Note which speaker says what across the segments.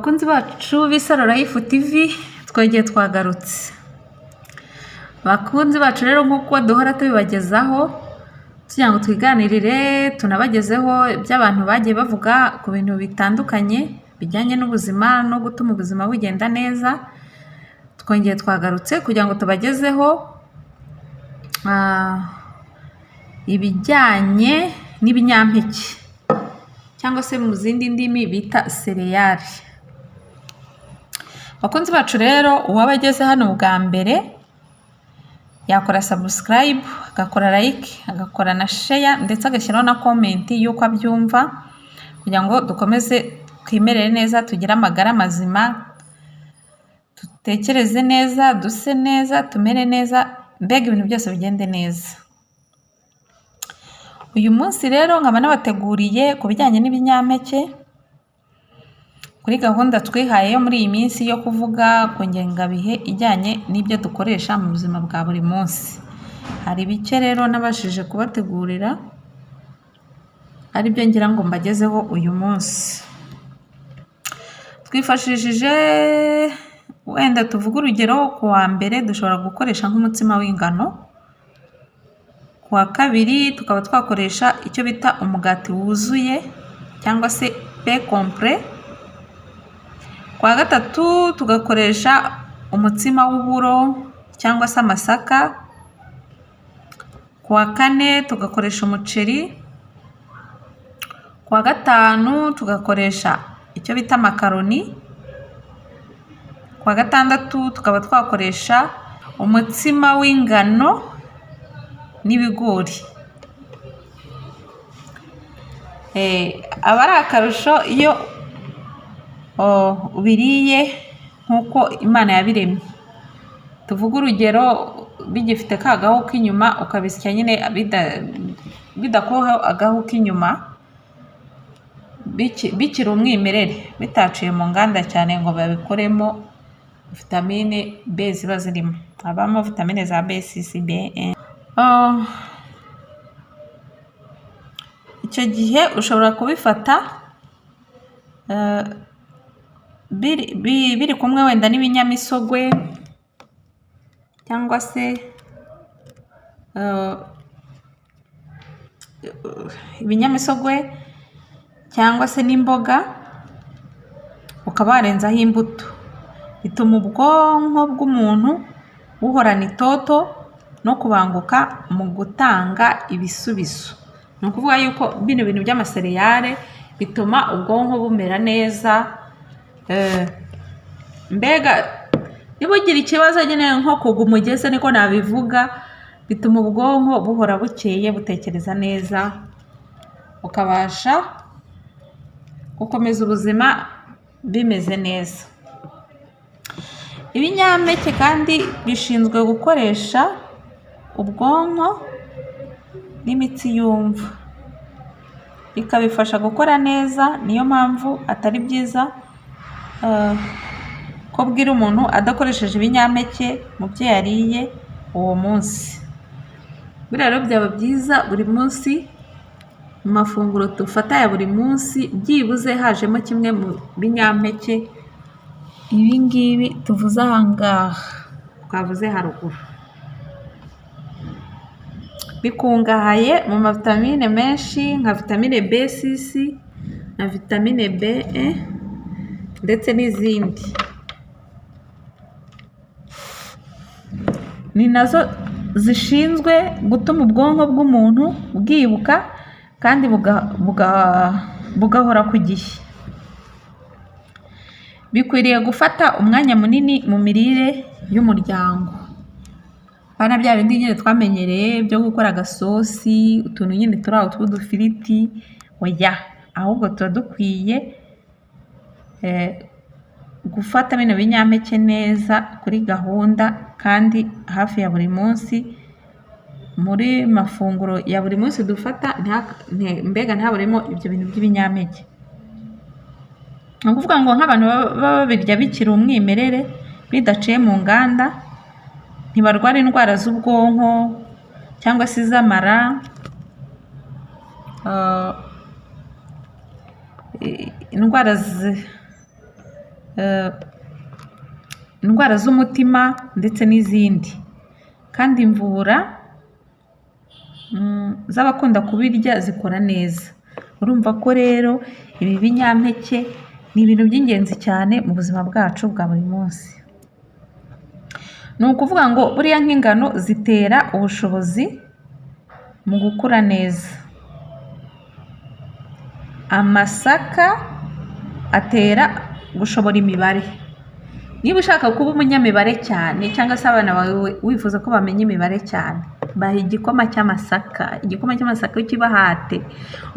Speaker 1: Bakunzi bacu b'Isaro Life TV twongeye twagarutse. Bakunzi bacu rero nk'uko duhora tubibagezaho kugira ngo twiganirire tunabagezeho iby'abantu bagiye bavuga ku bintu bitandukanye bijyanye n'ubuzima no gutuma ubuzima bugenda neza. Twongeye twagarutse kugira ngo tubagezeho ibijyanye n'ibinyampeke cyangwa se mu zindi ndimi bita sereyali. Bakunzi bacu rero uwabageze hano bwa mbere yakora subscribe, agakora like, agakora na share ndetse agashyiraho na comment y'uko abyumva kugira ngo dukomeze twimerere neza, tugire amagara mazima, dutekereze neza, duse neza, tumere neza, mbega ibintu byose bigende neza. Uyu munsi rero nkaba nabateguriye ku bijyanye n'ibinyampeke kuri gahunda twihaye yo muri iyi minsi yo kuvuga ku ngengabihe ijyanye n'ibyo dukoresha mu buzima bwa buri munsi. Hari bike rero nabashije kubategurira ari byo ngira ngo mbagezeho uyu munsi. Twifashishije wenda tuvuga urugero ku wa mbere dushobora gukoresha nk'umutsima w'ingano, ku wa kabiri tukaba twakoresha icyo bita umugati wuzuye cyangwa se pain complet, ku wa gatatu tugakoresha umutsima w'uburo cyangwa se amasaka, ku wa kane tugakoresha umuceri, ku wa gatanu tugakoresha icyo bita makaroni, ku wa gatandatu tukaba twakoresha umutsima w'ingano n'ibigori. Aba ari akarusho iyo ubiriye nk'uko Imana yabiremye. Tuvuga urugero bigifite ka gahu k'inyuma ukabisya nyine bidakoho agahu k'inyuma, bikiri umwimerere, bitaciye mu nganda cyane ngo babikoremo vitamine B ziba zirimo. Habamo vitamine za B6, B1. Icyo gihe ushobora kubifata biri kumwe wenda n'ibinyamisogwe cyangwa se ibinyamisogwe cyangwa se n'imboga, ukaba warenzaho imbuto. Bituma ubwonko bw'umuntu buhorana itoto no kubanguka mu gutanga ibisubizo. Ni ukuvuga yuko bino bintu by'amasereyale bituma ubwonko bumera neza. Mbega niba ugira ikibazo nyine nko kugwa umugese niko nabivuga, bituma ubwonko buhora bukeye, butekereza neza, ukabasha gukomeza ubuzima bimeze neza. Ibinyampeke kandi bishinzwe gukoresha ubwonko n'imitsi yumva, bikabifasha gukora neza. Niyo mpamvu atari byiza ko bwira umuntu adakoresheje ibinyampeke mu byo yariye uwo munsi. Buriya rero byaba byiza buri munsi mu mafunguro dufata ya buri munsi byibuze hajemo kimwe mu binyampeke ibi ngibi tuvuze aha ngaha twavuze haruguru. Bikungahaye mu mavitamine menshi nka vitamine B6 na vitamine B1 ndetse n'izindi. Ni nazo zishinzwe gutuma ubwonko bw'umuntu bwibuka kandi bugahora ku gihe. Bikwiriye gufata umwanya munini mu mirire y'umuryango. Bana bya bindi nyine twamenyereye byo gukora agasosi, utuntu nyine turi aho tw'udufiriti, oya, ahubwo tuba dukwiye gufata bino binyampeke neza kuri gahunda kandi hafi ya buri munsi. Muri mafunguro ya buri munsi dufata mbega ntaburemo ibyo bintu by'ibinyampeke. Ni ukuvuga ngo nk'abantu baba babirya bikiri umwimerere bidaciye mu nganda ntibarwara indwara z'ubwonko cyangwa se iz'amara, indwara eh, indwara z'umutima ndetse n'izindi, kandi imvura z'abakunda kubirya zikora neza. Urumva ko rero ibi binyampeke ni ibintu by'ingenzi cyane mu buzima bwacu bwa buri munsi. Ni ukuvuga ngo buriya nk'ingano zitera ubushobozi mu gukura neza, amasaka atera gushobora imibare. Niba ushaka kuba umunyamibare cyane cyangwa se abana bawe wifuza ko bamenya imibare cyane, baha igikoma cy'amasaka. Igikoma cy'amasaka ukibahate,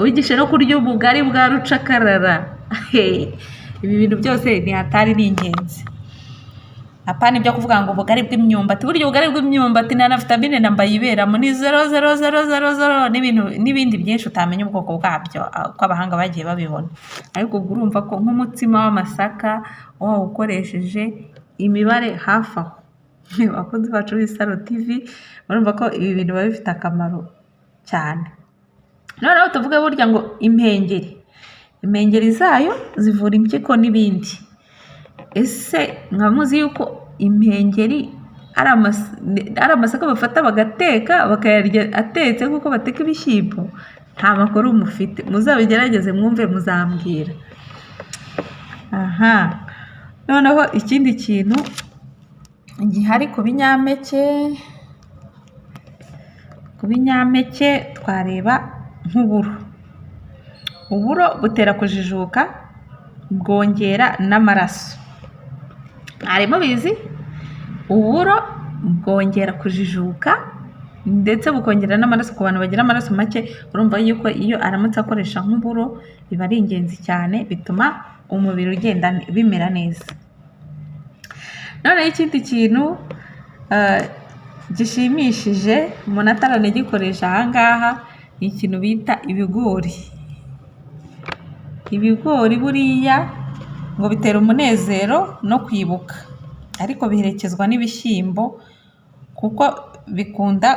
Speaker 1: ubigishe no kurya ubugari bwa rucakarara. Ibi bintu byose ni hatari, ni ingenzi. Apana ibyo kuvuga ngo ubugari bw'imyumbati. Burya ubugari bw'imyumbati nta na vitamine namba yiberamo, ni 0,0,0,0 n'ibindi byinshi utamenya ubwoko bwabyo uko abahanga bagiye babibona. Ariko ubwo urumva ko nk'umutsima w'amasaka wawukoresheje imibare hafi aho. Abakunzi bacu b'Isaro TV urumva ko ibi bintu biba bifite akamaro cyane. Noneho tuvuge burya ngo impengeri zayo zivura impyiko n'ibindi. Ese mwamuzi yuko impengeri ari amasaka bafata bagateka bakayarya atetse nk'uko bateka ibishyimbo? Nta makuru mufite, muzabigerageze mwumve muzambwira. Noneho ikindi kintu gihari ku binyampeke twareba nk'uburo. Uburo butera kujijuka, bwongera n'amaraso. Harimo bizi, uburo bwongera kujijuka ndetse bukongera n'amaraso ku bantu bagira amaraso make. Urumva yuko iyo aramutse akoresha nk'uburo biba ari ingenzi cyane, bituma umubiri ugenda bimera neza. Noneho ikindi kintu gishimishije umuntu ataranagikoresha ahangaha ni ikintu bita ibigori. Ibigori buriya ngo bitera umunezero no kwibuka, ariko biherekezwa n'ibishyimbo kuko bikunda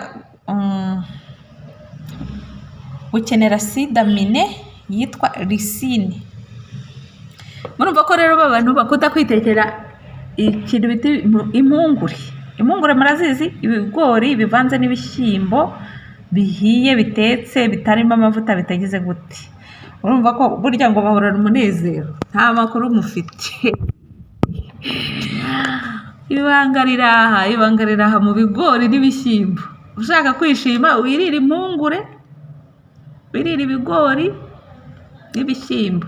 Speaker 1: gukenera acide amine yitwa lysine. Murumva ko rero abantu bakunda kwitekera ikintu bita impungure. Impungure murazizi, ibigori bivanze n'ibishyimbo bihiye, bitetse, bitarimo amavuta, bitagize gute. Urumva ko burya ngo bahorana umunezero, nta makuru mufite. Ibanga riraha mu bigori n'ibishyimbo. Ushaka kwishima wirira impungure, wirira ibigori n'ibishyimbo.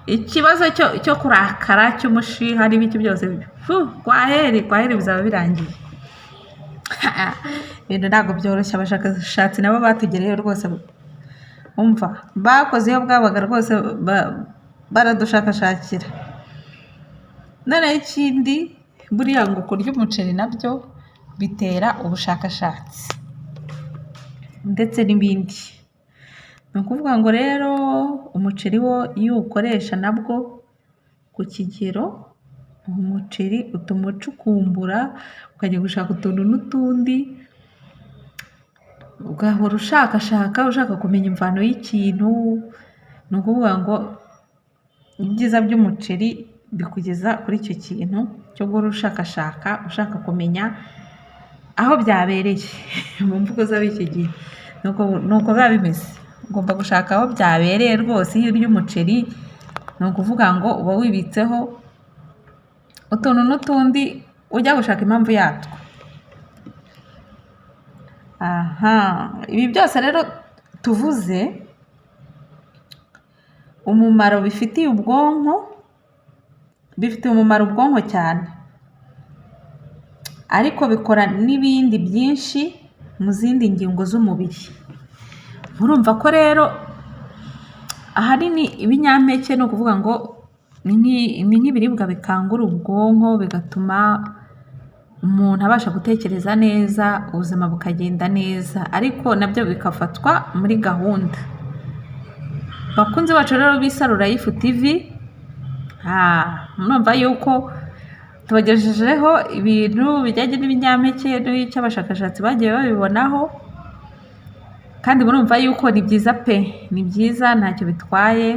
Speaker 1: Ikibazo cyo kurakara, cy'umushiha n'ibiki byose kwaheri bizaba birangiye. Ibintu ntabwo byoroshye, abashakashatsi nabo batugereyeho rwose. Umva bakoze iyo bwabaga rwose baradushakashakira. Noneho ikindi buriya ngo kurya umuceri nabyo bitera ubushakashatsi ndetse n'ibindi. Ni ukuvuga ngo rero umuceri wo iyo uwukoresha nabwo ku kigero, umuceri utuma ucukumbura ukajya gushaka utuntu n'utundi, ugahora ushaka kumenya imvano y'ikintu. Ni ukuvuga ngo ibyiza by'umuceri bikugeza kuri icyo kintu cyo guhora ushaka kumenya aho byabereye. Mu mvugo z'ab'iki gihe nuko biba bimeze, ugomba gushaka aho byabereye rwose. Iyo urya umuceri ni ukuvuga ngo uba wibitseho utuntu n'utundi ujya gushaka impamvu yatwo. Ibi byose rero tuvuze umumaro bifitiye umumaro ubwonko cyane, ariko bikora n'ibindi byinshi mu zindi ngingo z'umubiri. Murumva ko rero ahanini ibinyampeke ni ukuvuga ngo ni nk'ibiribwa bikangura ubwonko, bigatuma umuntu abasha gutekereza neza, ubuzima bukagenda neza, ariko nabyo bikafatwa muri gahunda. Bakunzi bacu rero b'Isaro Life TV, murumva yuko tubagejejeho ibintu bijyanye n'ibinyampeke n'icyo abashakashatsi bagiye babibonaho, kandi murumva yuko ni byiza pe, ni byiza, ntacyo bitwaye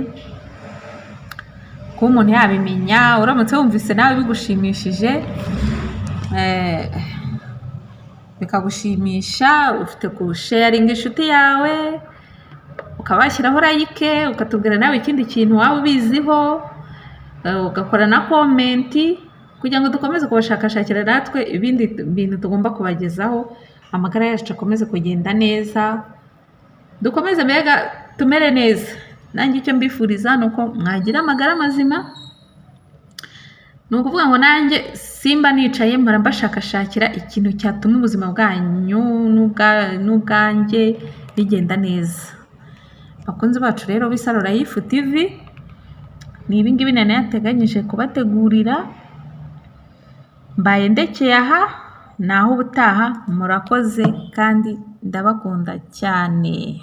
Speaker 1: kuba umuntu yabimenya, uramutse wumvise nawe bigushimishije bikagushimisha, ufite kusharinga inshuti yawe, ukabashyiraho like, ukatubwira nawe ikindi kintu waba ubiziho, ugakora na komenti kugira ngo dukomeze kubashakashakira natwe ibindi bintu tugomba kubagezaho, amagara yacu akomeze kugenda neza, dukomeze mbega tumere neza. Nanjye icyo mbifuriza ni uko mwagira amagara mazima, ni ukuvuga ngo nanjye simba nicaye mpora mbashakashakira ikintu cyatuma ubuzima bwanyu n'ubwanjye bigenda neza. Bakunzi bacu rero b'Isaro Life TV, ni ibingibi nari yateganyije kubategurira, mbaye ndekeye aha, naho ubutaha. Murakoze kandi ndabakunda cyane.